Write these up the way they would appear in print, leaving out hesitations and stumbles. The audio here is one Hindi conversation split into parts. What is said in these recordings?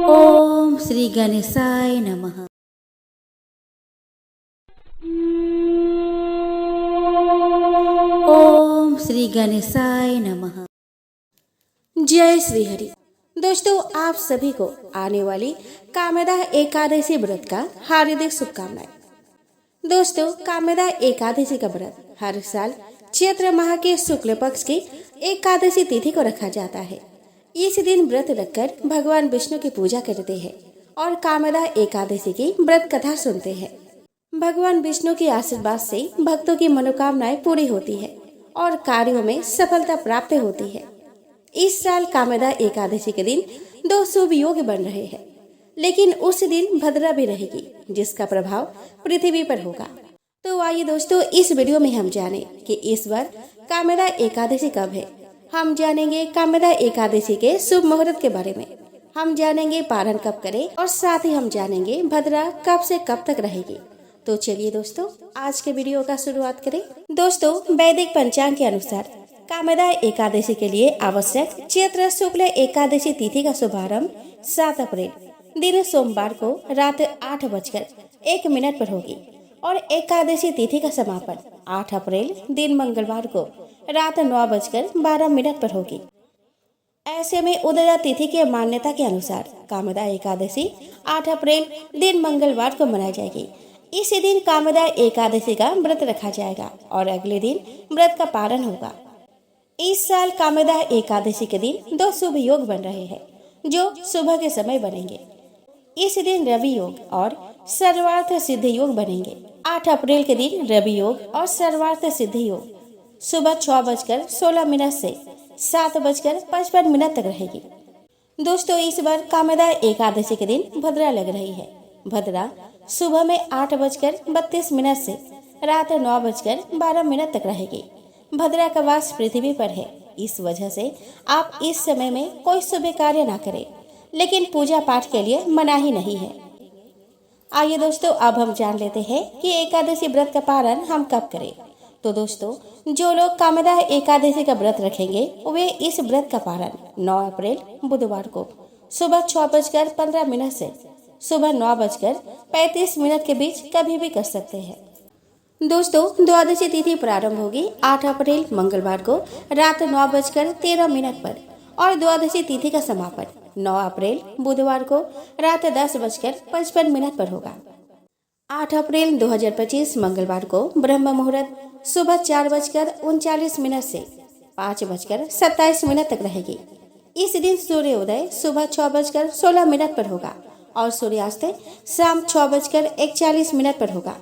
ओम श्री गणेशाय नमः। ओम श्री गणेशाय नमः। जय श्री हरि। दोस्तों, आप सभी को आने वाली कामदा एकादशी व्रत का हार्दिक शुभकामनाएं। दोस्तों, कामदा एकादशी का व्रत हर साल चैत्र माह के शुक्ल पक्ष की एकादशी तिथि को रखा जाता है। इस दिन व्रत रखकर भगवान विष्णु की पूजा करते हैं और कामदा एकादशी की व्रत कथा सुनते हैं। भगवान विष्णु के आशीर्वाद से भक्तों की मनोकामनाएं पूरी होती है और कार्यों में सफलता प्राप्त होती है। इस साल कामदा एकादशी के दिन दो शुभ योग बन रहे हैं, लेकिन उस दिन भद्रा भी रहेगी जिसका प्रभाव पृथ्वी पर होगा। तो आइए दोस्तों, इस वीडियो में हम जानें कि इस बार कामदा एकादशी कब है। हम जानेंगे कामदा एकादशी के शुभ मुहूर्त के बारे में। हम जानेंगे पारण कब करें और साथ ही हम जानेंगे भद्रा कब से कब तक रहेगी। तो चलिए दोस्तों, आज के वीडियो का शुरुआत करें। दोस्तों, वैदिक पंचांग के अनुसार कामदा एकादशी के लिए आवश्यक चैत्र शुक्ल एकादशी तिथि का शुभारंभ 7 अप्रैल दिन सोमवार को रात 8:01 पर होगी और एकादशी तिथि का समापन 8 अप्रैल दिन मंगलवार को रात 9:12 पर होगी। ऐसे में उदया तिथि के मान्यता के अनुसार कामदा एकादशी 8 अप्रैल दिन मंगलवार को मनाई जाएगी। इसी दिन कामदा एकादशी का व्रत रखा जाएगा और अगले दिन व्रत का पारण होगा। इस साल कामदा एकादशी के दिन दो शुभ योग बन रहे हैं जो सुबह के समय बनेंगे। इस दिन रवि योग और सर्वार्थ सिद्ध योग बनेंगे। 8 अप्रैल के दिन रवि योग और सर्वार्थ सिद्ध योग सुबह 6:16 से 7:55 तक रहेगी। दोस्तों, इस बार कामदा एकादशी के दिन भद्रा लग रही है। भद्रा सुबह में 8:32 से रात 9:12 तक रहेगी। भद्रा का वास पृथ्वी पर है, इस वजह से आप इस समय में कोई शुभ कार्य ना करें, लेकिन पूजा पाठ के लिए मनाही नहीं है। आइए दोस्तों, अब हम जान लेते हैं कि एकादशी व्रत का पारण हम कब करें। तो दोस्तों, जो लोग कामदा एकादशी का व्रत रखेंगे वे इस व्रत का पारण 9 अप्रैल बुधवार को सुबह 6:15 से सुबह 9:35 के बीच कभी भी कर सकते हैं। दोस्तों, द्वादशी तिथि प्रारंभ होगी 8 अप्रैल मंगलवार को रात 9:13 पर और द्वादशी तिथि का समापन 9 अप्रैल बुधवार को रात 10:55 पर होगा। 8 अप्रैल 2025 मंगलवार को ब्रह्म मुहूर्त सुबह 4:39 से 5:27 तक रहेगी। इस दिन सूर्योदय सुबह 6:16 पर होगा और सूर्यास्त शाम 6:41 पर होगा।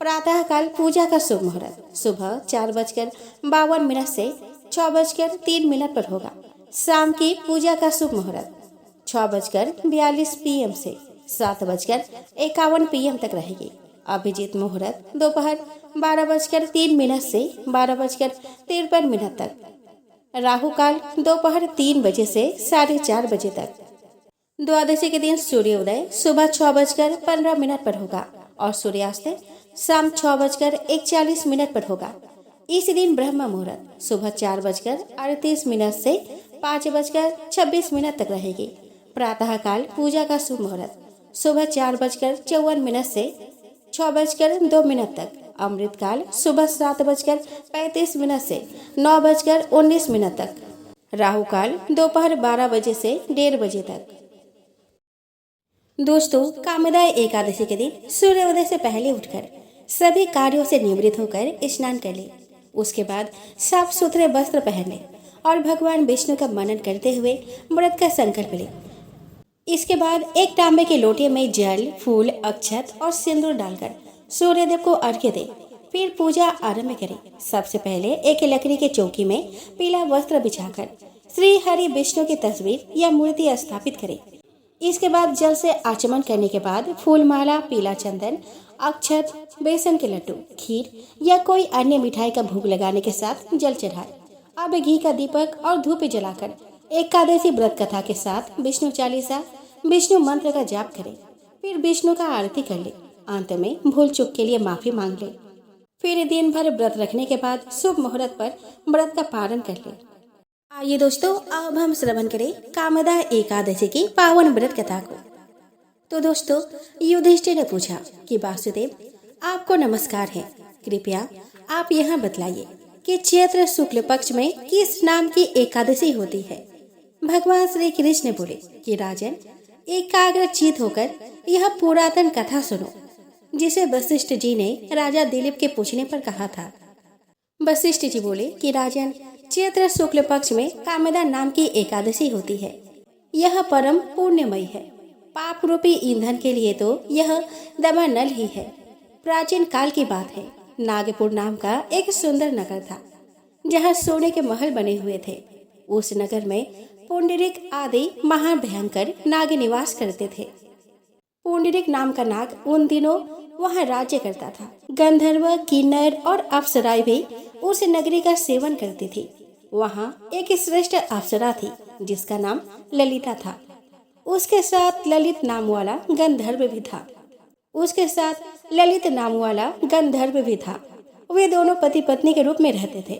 प्रातः काल पूजा का शुभ मुहूर्त सुबह 4:52 से 6:03 पर होगा। शाम की पूजा का शुभ मुहूर्त 6:42 PM से 7:51 PM तक रहेगी। अभिजीत मुहूर्त दोपहर 12:03 से 12:53 तक। राहु काल दोपहर 3 बजे से 4:30 बजे तक। द्वादशी के दिन सूर्योदय सुबह 6:15 पर होगा और सूर्यास्त शाम 6:41 पर होगा। इस दिन ब्रह्म मुहूर्त सुबह 4:38 से 5:26 तक रहेगी। प्रातः काल पूजा का शुभ मुहूर्त सुबह 4:54 से 6:02 तक। अमृत काल सुबह 7:35 से 9:19 तक। राहु काल दोपहर 12 बजे से 1:30 बजे तक। दोस्तों, कामदा एकादशी के दिन सूर्योदय से पहले उठकर सभी कार्यों से निवृत्त होकर स्नान कर ले। उसके बाद साफ सुथरे वस्त्र पहन ले और भगवान विष्णु का मनन करते हुए व्रत का संकल्प ले। इसके बाद एक तांबे के लोटे में जल, फूल, अक्षत और सिंदूर डालकर सूर्यदेव को अर्घ्य दे। फिर पूजा आरंभ करें। सबसे पहले एक लकड़ी के चौकी में पीला वस्त्र बिछाकर श्री हरि विष्णु की तस्वीर या मूर्ति स्थापित करें। इसके बाद जल से आचमन करने के बाद फूल माला, पीला चंदन, अक्षत, बेसन के लड्डू, खीर या कोई अन्य मिठाई का भोग लगाने के साथ जल चढ़ाए। अब घी का दीपक और धूप जलाकर एकादशी व्रत कथा के साथ विष्णु चालीसा, विष्णु मंत्र का जाप करें। फिर विष्णु का आरती कर ले। अंत में भूल चूक के लिए माफी मांग ले। फिर दिन भर व्रत रखने के बाद शुभ मुहूर्त पर व्रत का पारण कर ले। आइए दोस्तों, अब हम श्रवण करें कामदा एकादशी की पावन व्रत कथा को। तो दोस्तों, युधिष्ठिर ने पूछा कि वासुदेव, आपको नमस्कार है। कृपया आप यहाँ बतलाइए कि चैत्र शुक्ल पक्ष में किस नाम की एकादशी होती है। भगवान श्री कृष्ण बोले कि राजन, एकाग्र चित होकर यह पुरातन कथा सुनो, जिसे वशिष्ठ जी ने राजा दिलीप के पूछने पर कहा था। वशिष्ठ जी बोले कि राजन, चैत्र शुक्ल पक्ष में कामदा नाम की एकादशी होती है। यह परम पुण्यमयी है। पाप रूपी ईंधन के लिए तो यह दमनल ही है। प्राचीन काल की बात है, नागपुर नाम का एक सुंदर नगर था, जहाँ सोने के महल बने हुए थे। उस नगर में पुंडरीक आदि महान भयंकर नाग निवास करते थे। पुंडरीक नाम का नाग उन दिनों वहाँ राज्य करता था। गंधर्व, किन्नर और अप्सराएं भी उस नगरी का सेवन करती थी। वहाँ एक श्रेष्ठ अप्सरा थी जिसका नाम ललिता था। उसके साथ ललित नाम वाला गंधर्व भी था। वे दोनों पति पत्नी के रूप में रहते थे।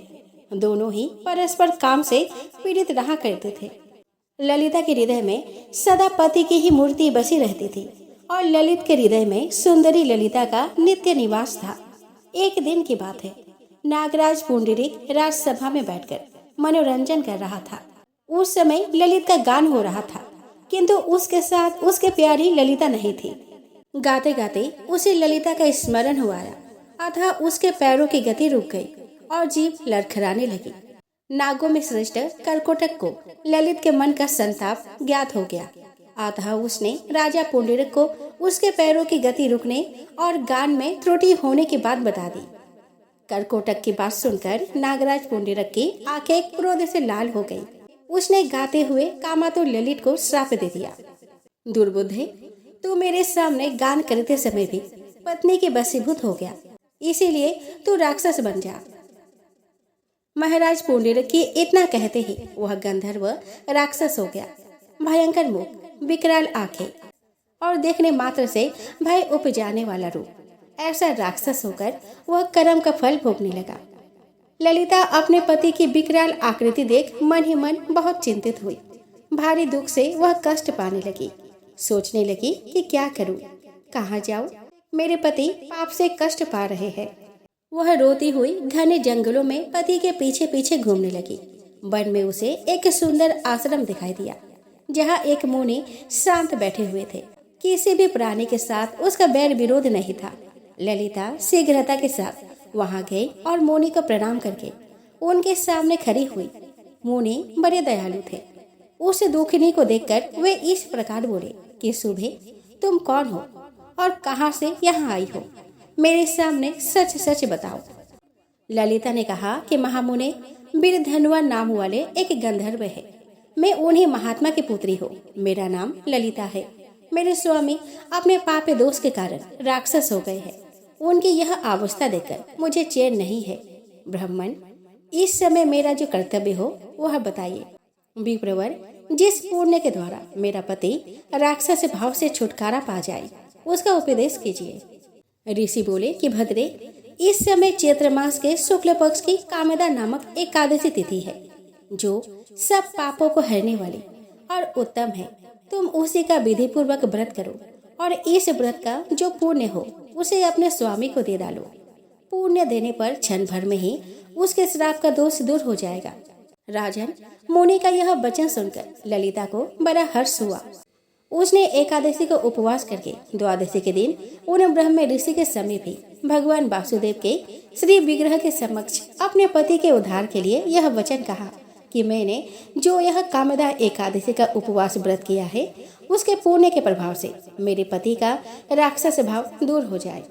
दोनों ही परस्पर काम से पीड़ित रहा करते थे। ललिता के हृदय में सदा पति की ही मूर्ति बसी रहती थी और ललित के हृदय में सुंदरी ललिता का नित्य निवास था। एक दिन की बात है, नागराज पुंडरीक राजसभा में बैठकर मनोरंजन कर रहा था। उस समय ललित का गान हो रहा था, किंतु उसके साथ उसके प्यारी ललिता नहीं थी। गाते गाते उसे ललिता का स्मरण हुआ, अतः उसके पैरों की गति रुक गई और जीभ लड़खड़ाने लगी। नागों में श्रेष्ठ कर्कोटक को ललित के मन का संताप ज्ञात हो गया, अतः उसने राजा पुंडरीक को उसके पैरों की गति रुकने और गान में त्रुटि होने की बात बता दी। कर्कोटक की बात सुनकर नागराज पुंडरीक की आंखें क्रोध से लाल हो गई। उसने गाते हुए कामातुर ललित को श्राप दे दिया। दुर्बुद्धे, तू मेरे सामने गान करते समय भी पत्नी के वशीभूत हो गया, इसीलिए तू राक्षस बन जा। महाराज पुंडरीक की इतना कहते ही वह गंधर्व राक्षस हो गया। भयंकर मुख, विकराल आंखें और देखने मात्र से भय उपजाने वाला रूप, ऐसा राक्षस होकर वह कर्म का फल भोगने लगा। ललिता अपने पति की विकराल आकृति देख मन ही मन बहुत चिंतित हुई। भारी दुख से वह कष्ट पाने लगी। सोचने लगी कि क्या करूं, कहाँ जाऊं, मेरे पति पाप से कष्ट पा रहे हैं। वह रोती हुई घने जंगलों में पति के पीछे पीछे घूमने लगी। वन में उसे एक सुंदर आश्रम दिखाई दिया, जहाँ एक मुनि शांत बैठे हुए थे। किसी भी प्राणी के साथ उसका बैर विरोध नहीं था। ललिता शीघ्रता के साथ वहां गई और मुनि को प्रणाम करके उनके सामने खड़ी हुई। मुनि बड़े दयालु थे। उस दुखिनी को देखकर वे इस प्रकार बोले कि सुबह, तुम कौन हो और कहां से यहाँ आई हो? मेरे सामने सच सच बताओ। ललिता ने कहा कि महामुने, बीरधनुआ नाम वाले एक गंधर्व है। मैं उन्हीं महात्मा की पुत्री हूँ। मेरा नाम ललिता है। मेरे स्वामी अपने पाप दोष के कारण राक्षस हो गए हैं। उनकी यह अवस्था देखकर मुझे चैन नहीं है। ब्राह्मण, इस समय मेरा जो कर्तव्य हो वह बताइए। विप्रवर, जिस पुण्य के द्वारा मेरा पति राक्षस भाव से छुटकारा पा जाए, उसका उपदेश कीजिए। ऋषि बोले कि भद्रे, इस समय चैत्र मास के शुक्ल पक्ष की कामदा नामक एकादशी तिथि है, जो सब पापों को हरने वाली और उत्तम है। तुम उसी का विधि पूर्वक व्रत करो और इस व्रत का जो पुण्य हो उसे अपने स्वामी को दे डालो। पुण्य देने पर क्षण भर में ही उसके श्राप का दोष दूर हो जाएगा। राजन, मुनि का यह वचन सुनकर ललिता को बड़ा हर्ष हुआ। उसने एकादशी को उपवास करके द्वादशी के दिन उन ब्रह्म ऋषि के समीप ही भगवान वासुदेव के श्री विग्रह के समक्ष अपने पति के उद्धार के लिए यह वचन कहा कि मैंने जो यह कामदा एकादशी का उपवास व्रत किया है, उसके पुण्य के प्रभाव से मेरे पति का राक्षस भाव दूर हो जाए।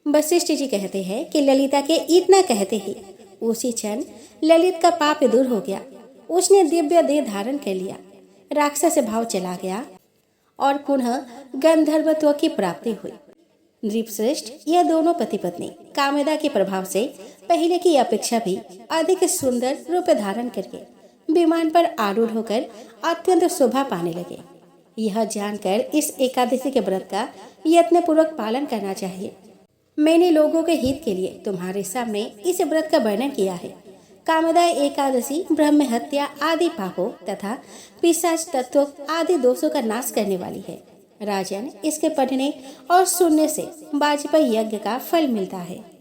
वशिष्ठ जी कहते हैं कि ललिता के इतना कहते ही उसी क्षण ललित का पाप दूर हो गया। उसने दिव्य देह धारण कर लिया, राक्षस भाव चला गया और पुनः गंधर्वत्व की प्राप्ति हुई। नृपश्रेष्ठ, यह दोनों पति पत्नी कामदा के प्रभाव से पहले की अपेक्षा भी अधिक सुंदर रूप धारण करके विमान पर आरूढ़ होकर अत्यंत शोभा पाने लगे। यह जानकर इस एकादशी के व्रत का यत्न पूर्वक पालन करना चाहिए। मैंने लोगों के हित के लिए तुम्हारे सामने इस व्रत का वर्णन किया है। कामदा एकादशी ब्रह्म हत्या आदि पापों तथा पिशाच तत्व आदि दोषों का नाश करने वाली है। राजन, इसके पढ़ने और सुनने से वाजपेयी यज्ञ का फल मिलता है।